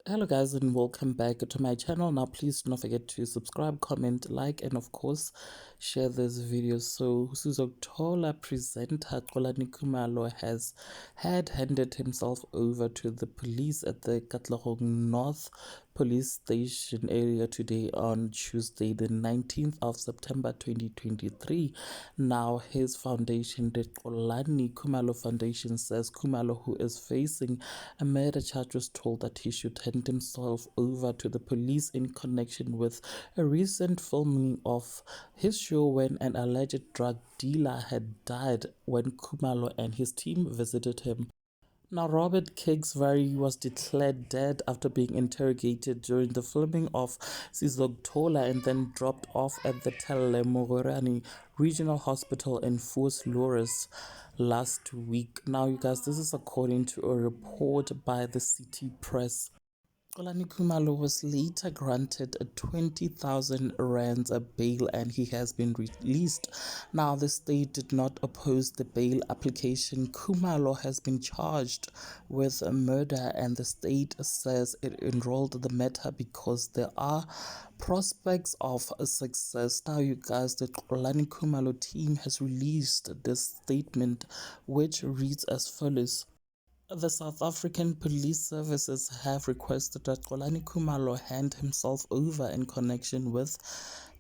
Hello guys and welcome back to my channel. Now please do not forget to subscribe, comment, like, and of course share this video. So Sizokuthola presenter Xolani Khumalo has handed himself over to the police at the Katlehong North police station area today on Tuesday the 19th of September 2023. Now his foundation, the Xolani Khumalo Foundation, says Khumalo, who is facing a murder charge, was told that he should hand himself over to the police in connection with a recent filming of his show when an alleged drug dealer had died when Khumalo and his team visited him. Now, Robert Kingsbury was declared dead after being interrogated during the filming of Sizokuthola and then dropped off at the Telemogorani Regional Hospital in Fort Loris last week. Now, you guys, this is according to a report by the City Press. Xolani Khumalo was later granted a 20,000 rands a bail and he has been released. Now, the state did not oppose the bail application. Khumalo has been charged with a murder and the state says it enrolled the matter because there are prospects of a success. Now, you guys, the Xolani Khumalo team has released this statement which reads as follows. The South African Police Services have requested that Xolani Khumalo hand himself over in connection with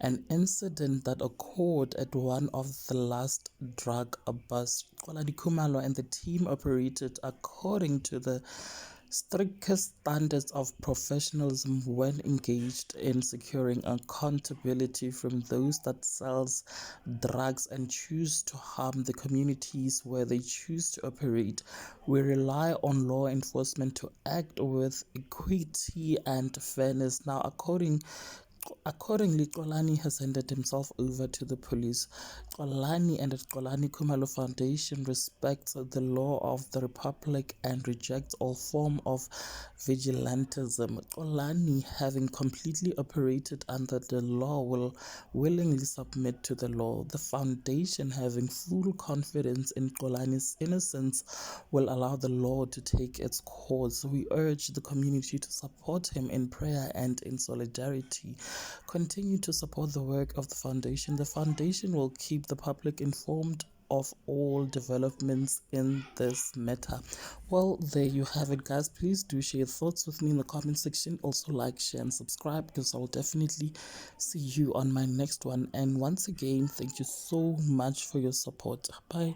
an incident that occurred at one of the last drug busts. Xolani Khumalo and the team operated according to the strictest standards of professionalism when engaged in securing accountability from those that sells drugs and choose to harm the communities where they choose to operate. We rely on law enforcement to act with equity and fairness. Now, accordingly, Xolani has handed himself over to the police. Xolani and the Xolani Khumalo Foundation respects the law of the Republic and rejects all form of vigilantism. Xolani, having completely operated under the law, will willingly submit to the law. The foundation, having full confidence in Xolani's innocence, will allow the law to take its course. We urge the community to support him in prayer and in solidarity. Continue to support the work of the foundation. The foundation will keep the public informed of all developments in this matter. Well, there you have it, guys. Please do share your thoughts with me in the comment section. Also like, share, and subscribe because I'll definitely see you on my next one. And once again, thank you so much for your support. Bye.